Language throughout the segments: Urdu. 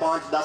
5-10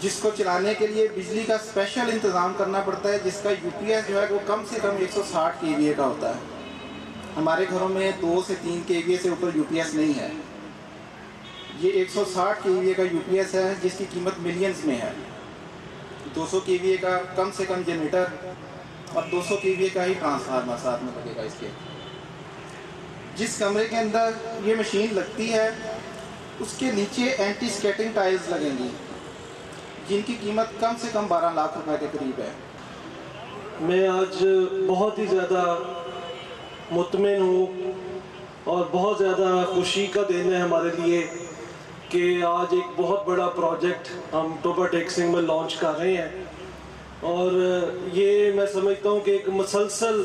جس کو چلانے کے لیے بجلی کا اسپیشل انتظام کرنا پڑتا ہے، جس کا یو پی ایس جو ہے وہ کم سے کم 160 کے وی اے کا ہوتا ہے. ہمارے گھروں میں 2 سے 3 کے وی اے سے اوپر یو پی ایس نہیں ہے. یہ 160 کے وی اے کا یو پی ایس ہے جس کی قیمت ملینز میں ہے. 200 کے وی اے کا کم سے کم جنریٹر اور 200 کے وی اے کا ہی ٹرانسفارمر ساتھ میں لگے گا. اس کے جس کمرے کے اندر یہ مشین لگتی ہے اس کے نیچے اینٹی سکیٹنگ ٹائلز لگیں گی جن کی قیمت کم سے کم 12 لاکھ روپے کے قریب ہے. میں آج بہت ہی زیادہ مطمئن ہوں اور بہت زیادہ خوشی کا دن ہے ہمارے لیے کہ آج ایک بہت بڑا پروجیکٹ ہم ٹوبا ٹیک سنگھ میں لانچ کر رہے ہیں. اور یہ میں سمجھتا ہوں کہ ایک مسلسل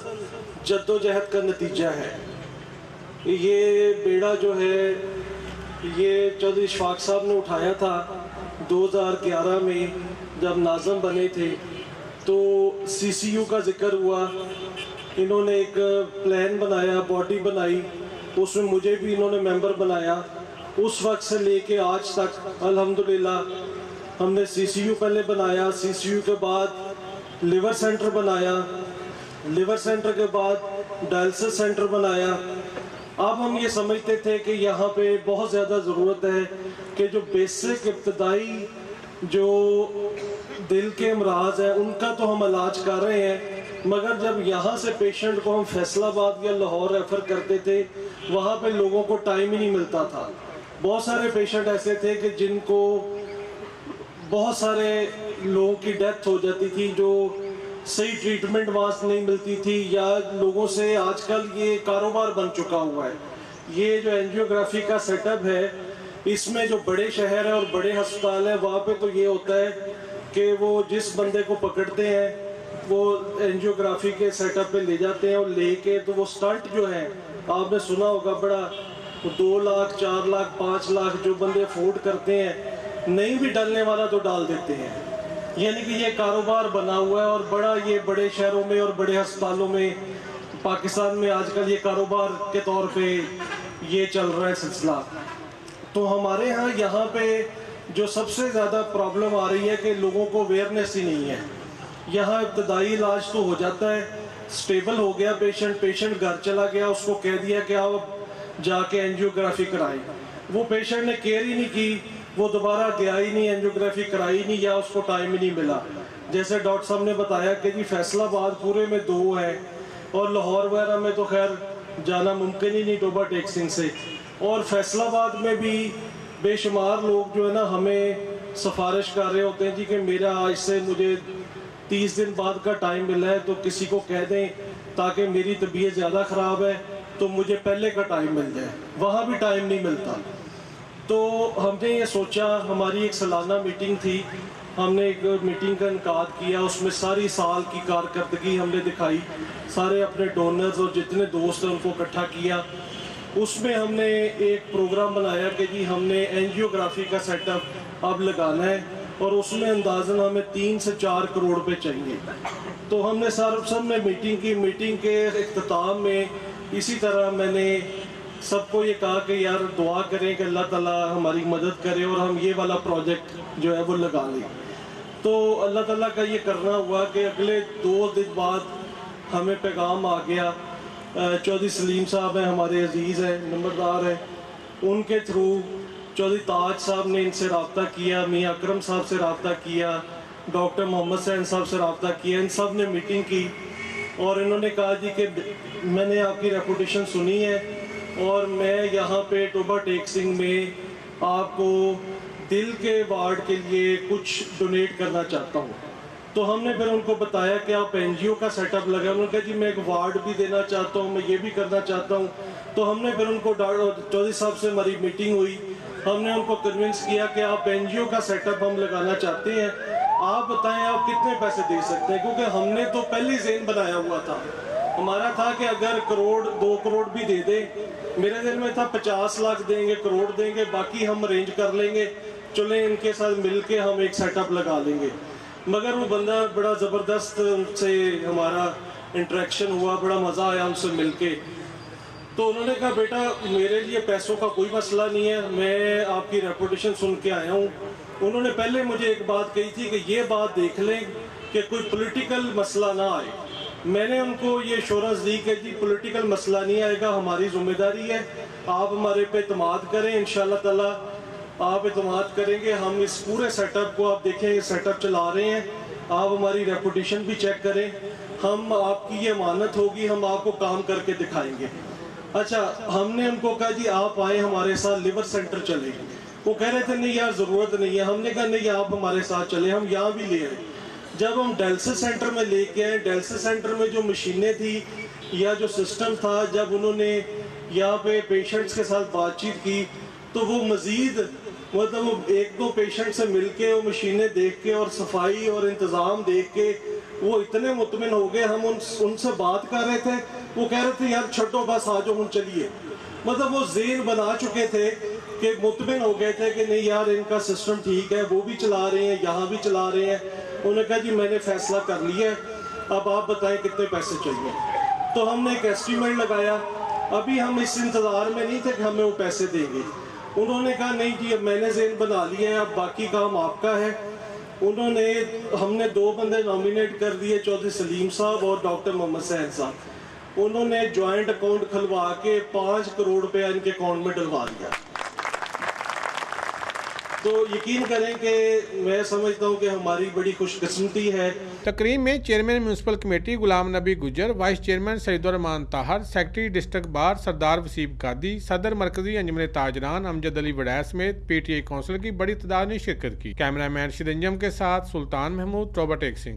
جدوجہد کا نتیجہ ہے. یہ بیڑا جو ہے یہ چودھری اشفاق صاحب نے اٹھایا تھا 2011 میں جب ناظم بنے تھے. تو سی سی یو کا ذکر ہوا، انہوں نے ایک پلان بنایا، باڈی بنائی، اس میں مجھے بھی انہوں نے ممبر بنایا. اس وقت سے لے کے آج تک الحمدللہ ہم نے سی سی یو پہلے بنایا، سی سی یو کے بعد لیور سینٹر بنایا، لیور سینٹر کے بعد ڈائلسس سینٹر بنایا. اب ہم یہ سمجھتے تھے کہ یہاں پہ بہت زیادہ ضرورت ہے کہ جو بیسک ابتدائی جو دل کے امراض ہیں ان کا تو ہم علاج کر رہے ہیں، مگر جب یہاں سے پیشنٹ کو ہم فیصل آباد یا لاہور ریفر کرتے تھے وہاں پہ لوگوں کو ٹائم ہی نہیں ملتا تھا. بہت سارے پیشنٹ ایسے تھے کہ جن کو بہت سارے لوگوں کی ڈیتھ ہو جاتی تھی، جو صحیح ٹریٹمنٹ وہاں سے نہیں ملتی تھی، یا لوگوں سے آج کل یہ کاروبار بن چکا ہوا ہے. یہ جو اینجیوگرافی کا سیٹ اپ ہے اس میں جو بڑے شہر ہیں اور بڑے ہسپتال ہیں وہاں پہ تو یہ ہوتا ہے کہ وہ جس بندے کو پکڑتے ہیں وہ اینجیوگرافی کے سیٹ اپ پہ لے جاتے ہیں، اور لے کے تو وہ سٹنٹ جو ہے آپ نے سنا ہوگا بڑا 2 لاکھ 4 لاکھ 5 لاکھ جو بندے افورڈ کرتے ہیں نہیں بھی ڈالنے والا تو ڈال دیتے ہیں. یعنی کہ یہ کاروبار بنا ہوا ہے اور بڑا یہ بڑے شہروں میں اور بڑے ہسپتالوں میں پاکستان میں آج کل یہ کاروبار کے طور پہ یہ چل رہا ہے سلسلہ. تو ہمارے ہاں یہاں پہ جو سب سے زیادہ پرابلم آ رہی ہے کہ لوگوں کو اویئرنیس ہی نہیں ہے. یہاں ابتدائی علاج تو ہو جاتا ہے، سٹیبل ہو گیا پیشنٹ گھر چلا گیا، اس کو کہہ دیا کہ آپ جا کے اینجیوگرافی کرائیں. وہ پیشنٹ نے کیئر ہی نہیں کی، وہ دوبارہ گیا ہی نہیں، اینجیوگرافی کرائی نہیں، یا اس کو ٹائم ہی نہیں ملا. جیسے ڈاکٹر صاحب نے بتایا کہ جی فیصل آباد پورے میں 2 ہے اور لاہور وغیرہ میں تو خیر جانا ممکن ہی نہیں ٹوبا ٹیک سنگھ سے. اور فیصل آباد میں بھی بے شمار لوگ جو ہے نا ہمیں سفارش کر رہے ہوتے ہیں جی کہ میرا آج سے مجھے 30 دن بعد کا ٹائم ملا ہے تو کسی کو کہہ دیں تاکہ میری طبیعت زیادہ خراب ہے تو مجھے پہلے کا ٹائم مل جائے. وہاں بھی ٹائم نہیں ملتا. تو ہم نے یہ سوچا، ہماری ایک سالانہ میٹنگ تھی، ہم نے ایک میٹنگ کا انعقاد کیا، اس میں ساری سال کی کارکردگی ہم نے دکھائی، سارے اپنے ڈونرز اور جتنے دوست ہیں ان کو اکٹھا کیا. اس میں ہم نے ایک پروگرام بنایا کہ جی ہم نے اینجیوگرافی کا سیٹ اپ اب لگانا ہے اور اس میں اندازاً ہمیں 3 سے 4 کروڑ روپے چاہیے. تو ہم نے سب نے میٹنگ کی. میٹنگ کے اختتام میں اسی طرح میں نے سب کو یہ کہا کہ یار دعا کریں کہ اللہ تعالیٰ ہماری مدد کرے اور ہم یہ والا پروجیکٹ جو ہے وہ لگا لیں. تو اللہ تعالیٰ کا یہ کرنا ہوا کہ اگلے 2 دن بعد ہمیں پیغام آ گیا. چودھری سلیم صاحب ہیں، ہمارے عزیز ہیں، نمبردار ہیں، ان کے تھرو چودھری تاج صاحب نے ان سے رابطہ کیا، میاں اکرم صاحب سے رابطہ کیا، ڈاکٹر محمد سین صاحب سے رابطہ کیا. ان سب نے میٹنگ کی اور انہوں نے کہا جی کہ میں نے آپ کی ریپوٹیشن سنی ہے اور میں یہاں پہ ٹوبا ٹیک سنگھ میں آپ کو دل کے وارڈ کے لیے کچھ ڈونیٹ کرنا چاہتا ہوں. تو ہم نے پھر ان کو بتایا کہ آپ این جی او کا سیٹ اپ لگا. انہوں نے کہا جی میں ایک وارڈ بھی دینا چاہتا ہوں، میں یہ بھی کرنا چاہتا ہوں. تو ہم نے پھر ان کو چودھری صاحب سے ہماری میٹنگ ہوئی، ہم نے ان کو کنونس کیا کہ آپ این جی او کا سیٹ اپ ہم لگانا چاہتے ہیں، آپ بتائیں آپ کتنے پیسے دے سکتے ہیں. کیونکہ ہم نے تو پہلی ذہن بنایا ہوا تھا، ہمارا تھا کہ اگر 1 کروڑ 2 کروڑ بھی دے دیں، میرے دل میں تھا 50 لاکھ دیں گے، کروڑ دیں گے، باقی ہم ارینج کر لیں گے، چلیں ان کے ساتھ مل کے ہم ایک سیٹ اپ لگا لیں گے. مگر وہ بندہ بڑا زبردست، ان سے ہمارا انٹریکشن ہوا، بڑا مزہ آیا ان سے مل کے. تو انہوں نے کہا بیٹا میرے لیے پیسوں کا کوئی مسئلہ نہیں ہے، میں آپ کی ریپوٹیشن سن کے آیا ہوں انہوں نے پہلے مجھے ایک بات کہی تھی کہ یہ بات دیکھ لیں کہ کوئی پولیٹیکل مسئلہ نہ آئے. میں نے ان کو یہ ایشورنس دی کہ جی پولیٹیکل مسئلہ نہیں آئے گا, ہماری ذمہ داری ہے, آپ ہمارے پہ اعتماد کریں, انشاءاللہ تعالیٰ آپ اعتماد کریں گے. ہم اس پورے سیٹ اپ کو آپ دیکھیں, یہ سیٹ اپ چلا رہے ہیں, آپ ہماری ریپوٹیشن بھی چیک کریں, ہم آپ کی یہ امانت ہوگی, ہم آپ کو کام کر کے دکھائیں گے. اچھا, ہم نے ان کو کہا جی آپ آئیں ہمارے ساتھ لیور سینٹر چلیں. وہ کہہ رہے تھے نہیں یار ضرورت نہیں ہے. ہم نے کہا نہیں آپ ہمارے ساتھ چلیں, ہم یہاں بھی لے آئے. جب ہم ڈائلسس سینٹر میں لے کے آئے, ڈائلسس سینٹر میں جو مشینیں تھی یا جو سسٹم تھا, جب انہوں نے یہاں پہ پیشنٹس کے ساتھ بات چیت کی تو وہ مزید مطلب وہ ایک دو پیشنٹ سے مل کے وہ مشینیں دیکھ کے اور صفائی اور انتظام دیکھ کے وہ اتنے مطمئن ہو گئے. ہم ان سے بات کر رہے تھے, وہ کہہ رہے تھے یار چھٹو بس آ جاؤ ہم چلیے. مطلب وہ ذہن بنا چکے تھے کہ مطمئن ہو گئے تھے کہ نہیں یار ان کا سسٹم ٹھیک ہے, وہ بھی چلا رہے ہیں, یہاں بھی چلا رہے ہیں. انہوں نے کہا جی میں نے فیصلہ کر لیا ہے, اب آپ بتائیں کتنے پیسے چاہیے. تو ہم نے ایک ایسٹیمیٹ لگایا. ابھی ہم اس انتظار میں نہیں تھے کہ ہمیں وہ پیسے دیں گے. انہوں نے کہا نہیں جی اب میں نے ذہن بنا لیا ہے, اب باقی کام آپ کا ہے. ہم نے 2 بندے نامینیٹ کر دیے, چودھری سلیم صاحب اور ڈاکٹر محمد سہیل صاحب. انہوں نے جوائنٹ اکاؤنٹ کھلوا کے 5 کروڑ روپیہ ان کے اکاؤنٹ میں ڈلوا دیا. تو یقین کریں کہ میں سمجھتا ہوں کہ ہماری بڑی خوش قسمتی ہے. تقریب میں چیئرمین میونسپل کمیٹی غلام نبی گجر, وائس چیئرمین سعید الرحمان طاہر, سیکرٹری ڈسٹرکٹ بار سردار وسیم قادی, صدر مرکزی انجمن تاجران امجد علی وڈیع سمیت پی ٹی آئی کونسل کی بڑی تعداد نے شرکت کی. کیمرہ مین شرنجم کے ساتھ سلطان محمود, ٹوبا ٹیک سنگھ.